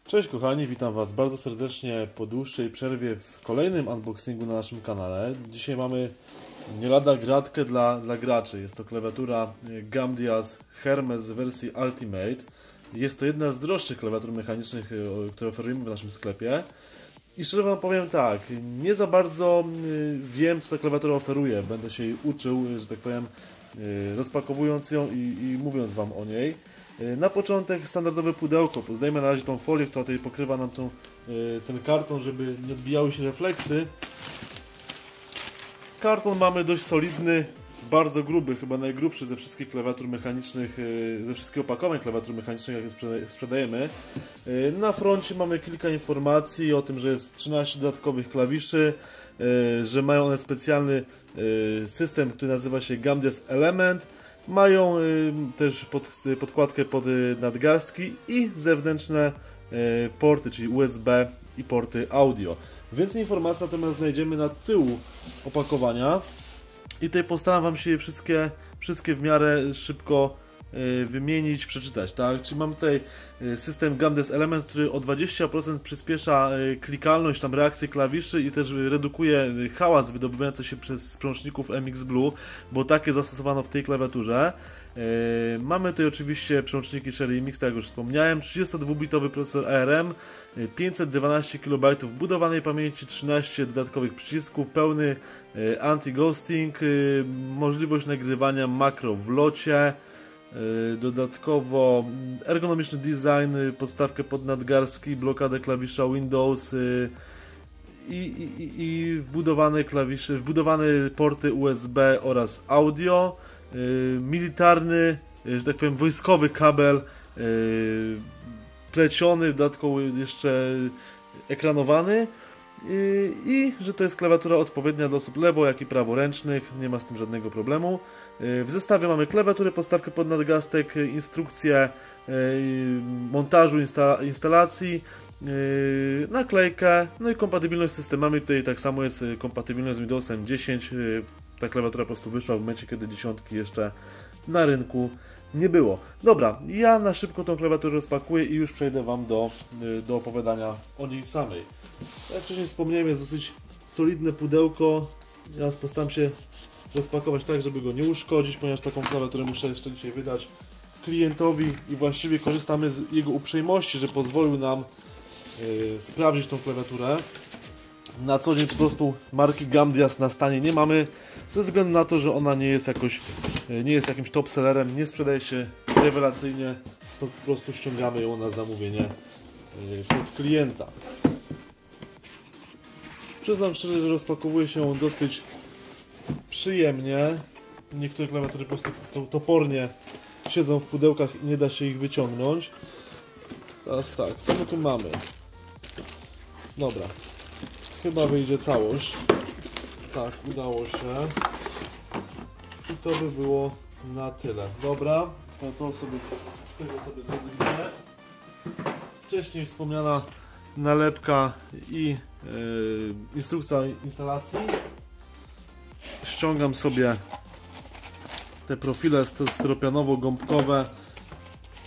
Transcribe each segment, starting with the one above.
Cześć kochani, witam Was bardzo serdecznie po dłuższej przerwie w kolejnym unboxingu na naszym kanale. Dzisiaj mamy nie lada gratkę dla graczy. Jest to klawiatura Gamdias Hermes w wersji Ultimate. Jest to jedna z droższych klawiatur mechanicznych, które oferujemy w naszym sklepie. I szczerze Wam powiem tak, nie za bardzo wiem, co ta klawiatura oferuje. Będę się jej uczył, że tak powiem, rozpakowując ją i mówiąc Wam o niej. Na początek standardowe pudełko. Zdejmę na razie tą folię, która tutaj pokrywa nam ten karton, żeby nie odbijały się refleksy. Karton mamy dość solidny, bardzo gruby, chyba najgrubszy ze wszystkich klawiatur mechanicznych, ze wszystkich opakowań klawiatur mechanicznych, jakie sprzedajemy. Na froncie mamy kilka informacji o tym, że jest 13 dodatkowych klawiszy, że mają one specjalny system, który nazywa się Gamdias Element. Mają też podkładkę pod nadgarstki i zewnętrzne porty, czyli USB i porty audio. Więcej informacji natomiast znajdziemy na tyłu opakowania i tutaj postaram Wam się je wszystkie w miarę szybko wymienić, przeczytać, tak? Czyli mamy tutaj system Gamdias Element, który o 20% przyspiesza klikalność, tam reakcję klawiszy i też redukuje hałas wydobywający się przez sprążników MX Blue, bo takie zastosowano w tej klawiaturze. Mamy tutaj oczywiście przełączniki Sherry Mix, tak jak już wspomniałem, 32-bitowy procesor ARM, 512 KB budowanej pamięci, 13 dodatkowych przycisków, pełny anti-ghosting, możliwość nagrywania makro w locie, dodatkowo ergonomiczny design, podstawkę pod nadgarstki, blokadę klawisza Windows i wbudowane klawisze, wbudowane porty USB oraz audio, militarny, że tak powiem wojskowy kabel pleciony, dodatkowo jeszcze ekranowany i że to jest klawiatura odpowiednia dla osób lewo, jak i praworęcznych, nie ma z tym żadnego problemu. W zestawie mamy klawiaturę, podstawkę pod nadgarstek, instrukcję montażu, instalacji, naklejkę, no i kompatybilność z systemami. Tutaj tak samo jest kompatybilność z Windowsem 10. Ta klawiatura po prostu wyszła w momencie, kiedy dziesiątki jeszcze na rynku nie było. Dobra, ja na szybko tą klawiaturę rozpakuję i już przejdę Wam do opowiadania o niej samej. Jak wcześniej wspomniałem, jest dosyć solidne pudełko. Ja postaram się rozpakować tak, żeby go nie uszkodzić, ponieważ taką klawiaturę muszę jeszcze dzisiaj wydać klientowi i właściwie korzystamy z jego uprzejmości, że pozwolił nam sprawdzić tą klawiaturę. Na co dzień po prostu marki Gamdias na stanie nie mamy, ze względu na to, że ona nie jest jakimś top sellerem, nie sprzedaje się rewelacyjnie, to po prostu ściągamy ją na zamówienie pod klienta. Przyznam szczerze, że rozpakowuje się dosyć przyjemnie. Niektóre klawiatury po prostu topornie siedzą w pudełkach i nie da się ich wyciągnąć. Teraz tak, co my tu mamy? Dobra, chyba wyjdzie całość. Tak, udało się. I to by było na tyle. Dobra, to sobie z tego sobie zrezygnuję. Wcześniej wspomniana nalepka i instrukcja instalacji. Ściągam sobie te profile styropianowo-gąbkowe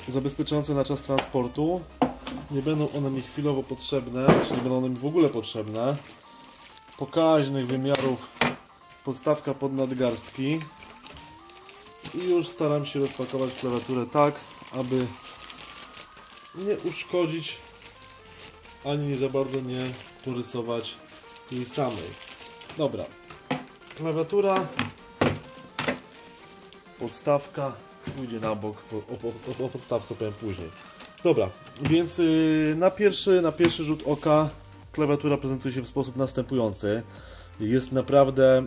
zabezpieczające na czas transportu. Nie będą one mi chwilowo potrzebne, czy nie będą one mi w ogóle potrzebne. Pokaźnych wymiarów podstawka pod nadgarstki. I już staram się rozpakować klawiaturę tak, aby nie uszkodzić ani nie za bardzo nie porysować jej samej. Dobra, klawiatura, podstawka pójdzie na bok, o podstawce powiem później. Dobra, więc na pierwszy rzut oka klawiatura prezentuje się w sposób następujący. Jest naprawdę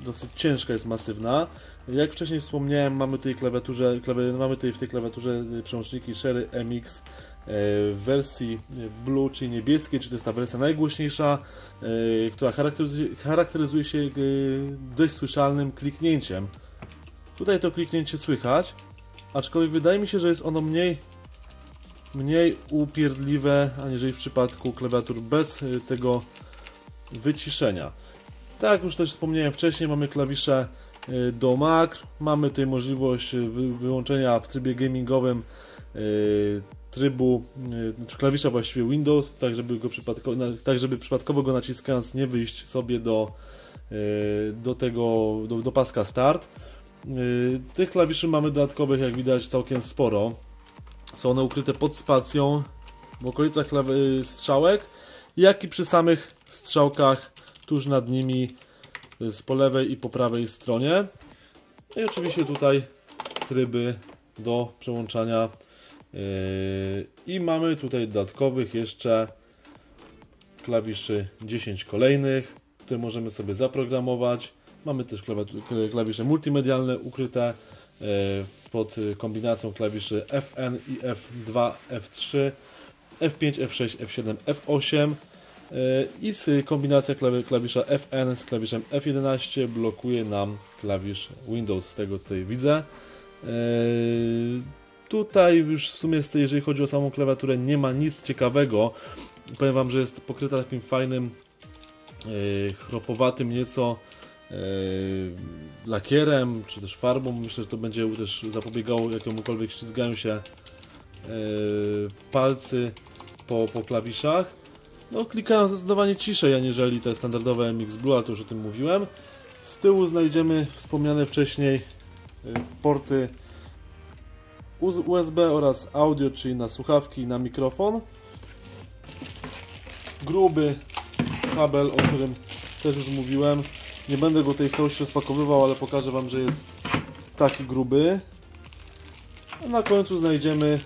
dosyć ciężka, jest masywna. Jak wcześniej wspomniałem, mamy tutaj w tej klawiaturze przełączniki Sherry MX w wersji Blue, czyli niebieskiej, czyli to jest ta wersja najgłośniejsza, która charakteryzuje się dość słyszalnym kliknięciem. Tutaj to kliknięcie słychać, aczkolwiek wydaje mi się, że jest ono mniej upierdliwe, aniżeli w przypadku klawiatur bez tego wyciszenia. Tak jak już też wspomniałem wcześniej, mamy klawisze do makr, mamy tutaj możliwość wyłączenia w trybie gamingowym trybu, klawisza właściwie Windows, tak żeby przypadkowo go naciskając nie wyjść sobie do paska Start. Tych klawiszy mamy dodatkowych, jak widać, całkiem sporo. Są one ukryte pod spacją, w okolicach strzałek, jak i przy samych strzałkach tuż nad nimi po lewej i po prawej stronie. I oczywiście tutaj tryby do przełączania i mamy tutaj dodatkowych jeszcze klawiszy 10 kolejnych, które możemy sobie zaprogramować. Mamy też klawisze multimedialne ukryte pod kombinacją klawiszy Fn i F2, F3, F5, F6, F7, F8 i kombinacja klawisza Fn z klawiszem F11 blokuje nam klawisz Windows, z tego tutaj widzę. Tutaj już w sumie, jeżeli chodzi o samą klawiaturę, nie ma nic ciekawego. Powiem Wam, że jest pokryta takim fajnym, chropowatym nieco lakierem, czy też farbą. Myślę, że to będzie też zapobiegało jakiemukolwiek ślizganiu się palcy po klawiszach. No, klikają zdecydowanie ciszej, aniżeli te standardowe MX Blue, ale to już o tym mówiłem. Z tyłu znajdziemy wspomniane wcześniej porty USB oraz audio, czyli na słuchawki i na mikrofon. Gruby kabel, o którym też już mówiłem. Nie będę go tej całości rozpakowywał, ale pokażę Wam, że jest taki gruby. A na końcu znajdziemy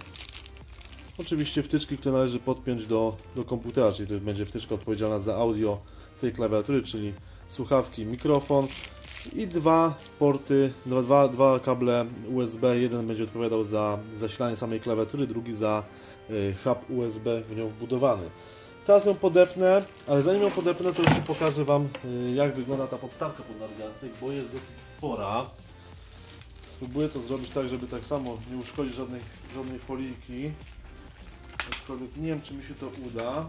oczywiście wtyczki, które należy podpiąć do komputera, czyli to będzie wtyczka odpowiedzialna za audio tej klawiatury, czyli słuchawki, mikrofon i dwa porty, dwa kable USB. Jeden będzie odpowiadał za zasilanie samej klawiatury, drugi za hub USB w nią wbudowany. Teraz ją podepnę, ale zanim ją podepnę, to jeszcze pokażę Wam, jak wygląda ta podstawka pod nadgarstek, bo jest dosyć spora. Spróbuję to zrobić tak, żeby tak samo nie uszkodzić żadnej folijki. Aczkolwiek nie wiem, czy mi się to uda.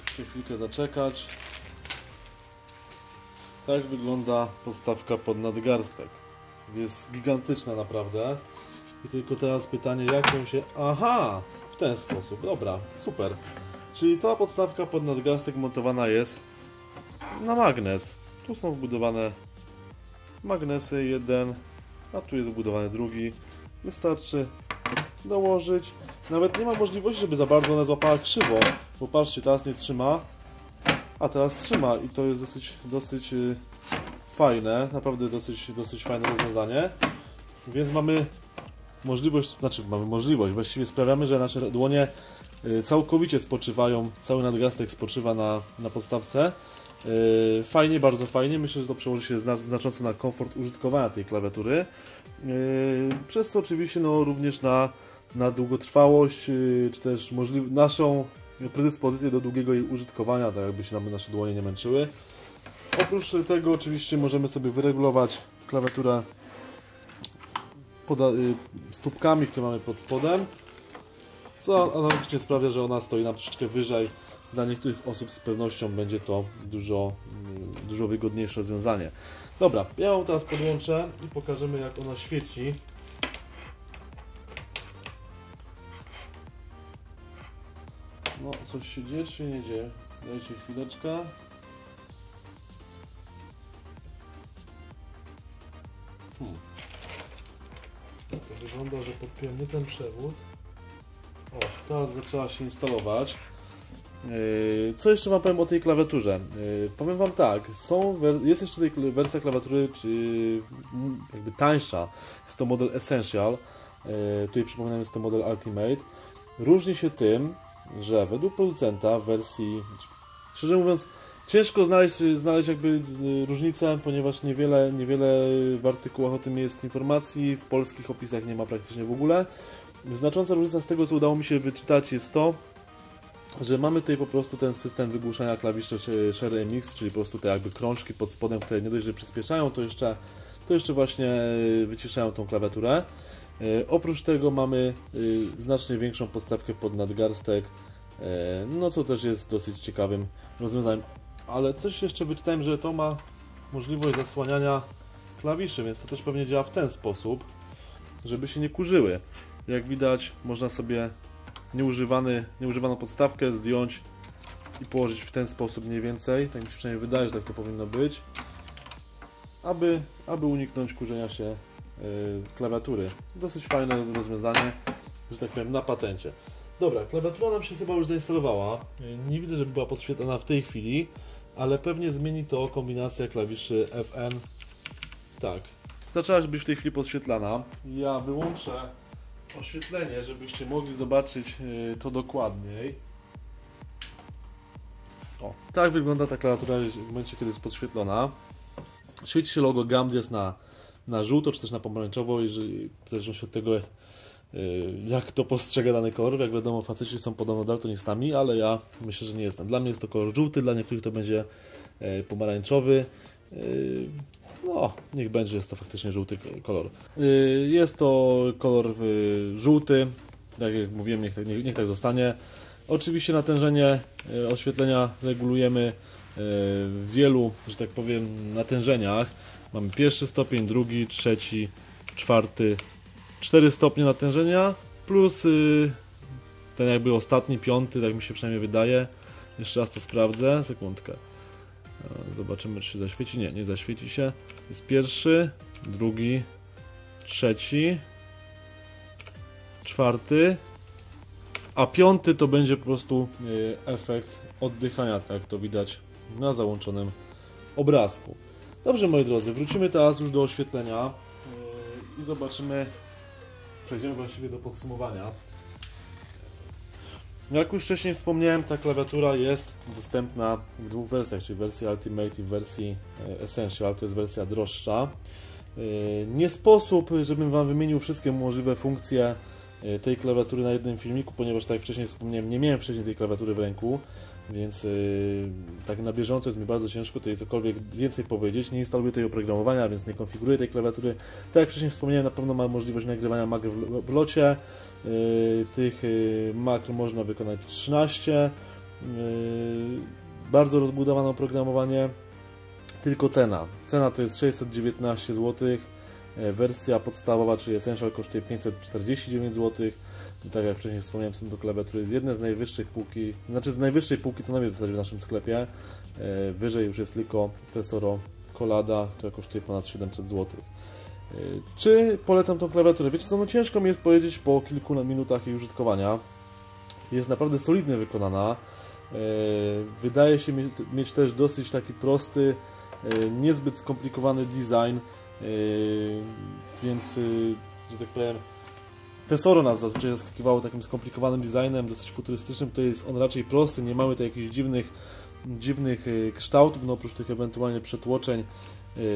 Muszę chwilkę zaczekać. Tak wygląda podstawka pod nadgarstek. Jest gigantyczna naprawdę. I tylko teraz pytanie, jak ją się... Aha! W ten sposób. Dobra, super. Czyli ta podstawka pod nadgarstek montowana jest na magnes. Tu są wbudowane magnesy, jeden, a tu jest wbudowany drugi. Wystarczy dołożyć. Nawet nie ma możliwości, żeby za bardzo ona złapała krzywo, bo patrzcie, teraz nie trzyma, a teraz trzyma i to jest dosyć fajne, naprawdę dosyć fajne rozwiązanie. Więc mamy możliwość, właściwie sprawiamy, że nasze dłonie całkowicie spoczywają, cały nadgarstek spoczywa na podstawce. Fajnie, bardzo fajnie. Myślę, że to przełoży się znacząco na komfort użytkowania tej klawiatury. Przez co oczywiście również na długotrwałość, czy też naszą predyspozycję do długiego jej użytkowania, tak jakby się nasze dłonie nie męczyły. Oprócz tego oczywiście możemy sobie wyregulować klawiaturę stópkami, które mamy pod spodem, co analogicznie sprawia, że ona stoi nam troszeczkę wyżej. Dla niektórych osób z pewnością będzie to dużo wygodniejsze rozwiązanie. Dobra, ja ją teraz podłączę i pokażemy, jak ona świeci. No, coś się dzieje, czy się nie dzieje? Dajcie chwileczkę. To wygląda, że podpiąłem nie ten przewód. O, teraz zaczęła się instalować. Co jeszcze Wam powiem o tej klawiaturze? Powiem Wam tak, jest jeszcze wersja klawiatury, jakby tańsza, jest to model Essential, tutaj przypominam, jest to model Ultimate. Różni się tym, że według producenta w wersji, szczerze mówiąc, ciężko znaleźć jakby różnicę, ponieważ niewiele w artykułach o tym jest informacji, w polskich opisach nie ma praktycznie w ogóle. Znacząca różnica z tego, co udało mi się wyczytać, jest to, że mamy tutaj po prostu ten system wygłuszania klawiszy Shure MX, czyli po prostu te jakby krążki pod spodem, które nie dość, że przyspieszają, to jeszcze właśnie wyciszają tą klawiaturę. Oprócz tego mamy znacznie większą podstawkę pod nadgarstek, no co też jest dosyć ciekawym rozwiązaniem. Ale coś jeszcze wyczytałem, że to ma możliwość zasłaniania klawiszy, więc to też pewnie działa w ten sposób. żeby się nie kurzyły. Jak widać, można sobie nieużywaną podstawkę zdjąć i położyć w ten sposób mniej więcej. Tak mi się przynajmniej wydaje, że tak to powinno być. Aby uniknąć kurzenia się klawiatury. Dosyć fajne rozwiązanie, że tak powiem, na patencie. Dobra, klawiatura nam się chyba już zainstalowała. Nie widzę, żeby była podświetlana w tej chwili, ale pewnie zmieni to kombinacja klawiszy FN. Tak, zaczęła być w tej chwili podświetlana. Ja wyłączę oświetlenie, żebyście mogli zobaczyć to dokładniej. O, tak wygląda ta klawiatura w momencie, kiedy jest podświetlona. Świeci się logo Gamdias na żółto, czy też na pomarańczowo, jeżeli, w zależności od tego, jak to postrzega dany kolor. Jak wiadomo, faceci są podobno daltonistami, ale ja myślę, że nie jestem. Dla mnie jest to kolor żółty, dla niektórych to będzie pomarańczowy. No, niech będzie, jest to faktycznie żółty kolor. Jest to kolor żółty, tak jak mówiłem, niech tak zostanie. Oczywiście natężenie oświetlenia regulujemy w wielu, że tak powiem, natężeniach. Mamy pierwszy stopień, drugi, trzeci, czwarty, 4 stopnie natężenia plus ten jakby ostatni, piąty, tak mi się przynajmniej wydaje. Jeszcze raz to sprawdzę, sekundkę. Zobaczymy, czy się zaświeci. Nie, nie zaświeci się. Jest pierwszy, drugi, trzeci, czwarty, a piąty to będzie po prostu efekt oddychania, tak jak to widać na załączonym obrazku. Dobrze, moi drodzy, wrócimy teraz już do oświetlenia i zobaczymy, przejdziemy właściwie do podsumowania. Jak już wcześniej wspomniałem, ta klawiatura jest dostępna w dwóch wersjach, czyli w wersji Ultimate i w wersji Essential, to jest wersja droższa. Nie sposób, żebym Wam wymienił wszystkie możliwe funkcje tej klawiatury na jednym filmiku, ponieważ tak jak wcześniej wspomniałem, nie miałem wcześniej tej klawiatury w ręku, więc tak na bieżąco jest mi bardzo ciężko tutaj cokolwiek więcej powiedzieć. Nie instaluję tej oprogramowania, więc nie konfiguruję tej klawiatury. Tak jak wcześniej wspomniałem, na pewno mam możliwość nagrywania makr w locie. Tych makr można wykonać 13. Bardzo rozbudowane oprogramowanie. Tylko cena. Cena to jest 619 zł. Wersja podstawowa, czyli Essential, kosztuje 549 zł. I tak jak wcześniej wspomniałem, są to klawiatury jedne z najwyższych półki, znaczy z najwyższej półki cenowej w zasadzie w naszym sklepie. Wyżej już jest tylko Tesoro Collada, która kosztuje ponad 700 zł. Czy polecam tą klawiaturę? Wiecie co, no ciężko mi jest powiedzieć po kilku minutach jej użytkowania. Jest naprawdę solidnie wykonana. Wydaje się mieć też dosyć taki prosty, niezbyt skomplikowany design, więc, że tak powiem, Tesoro nas zazwyczaj zaskakiwało takim skomplikowanym designem, dosyć futurystycznym. Tutaj jest on raczej prosty, nie mamy tutaj jakichś dziwnych kształtów, no oprócz tych ewentualnie przetłoczeń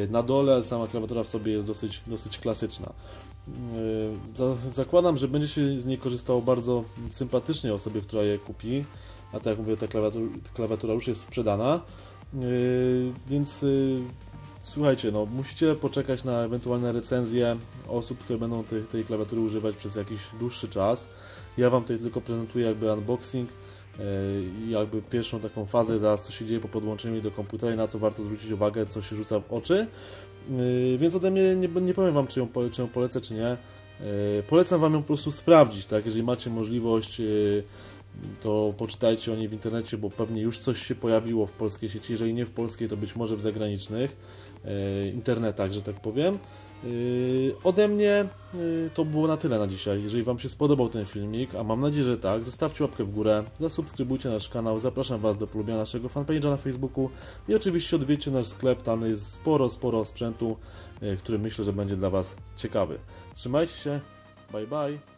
na dole. Sama klawiatura w sobie jest dosyć klasyczna. Zakładam, że będzie się z niej korzystało bardzo sympatycznie osobie, która je kupi, a tak jak mówię, ta klawiatura już jest sprzedana, więc słuchajcie, no musicie poczekać na ewentualne recenzje osób, które będą tej klawiatury używać przez jakiś dłuższy czas. Ja Wam tutaj tylko prezentuję jakby unboxing i jakby pierwszą taką fazę, zaraz co się dzieje po podłączeniu do komputera i na co warto zwrócić uwagę, co się rzuca w oczy. Więc ode mnie nie powiem Wam, czy ją polecę, czy nie. Polecam Wam ją po prostu sprawdzić, tak? Jeżeli macie możliwość, to poczytajcie o niej w internecie, bo pewnie już coś się pojawiło w polskiej sieci, jeżeli nie w polskiej, to być może w zagranicznych internetach, że tak powiem. Ode mnie to było na tyle na dzisiaj. Jeżeli Wam się spodobał ten filmik, a mam nadzieję, że tak, zostawcie łapkę w górę, zasubskrybujcie nasz kanał, zapraszam Was do polubienia naszego fanpage'a na Facebooku i oczywiście odwiedźcie nasz sklep, tam jest sporo sprzętu, który myślę, że będzie dla Was ciekawy. Trzymajcie się, bye bye!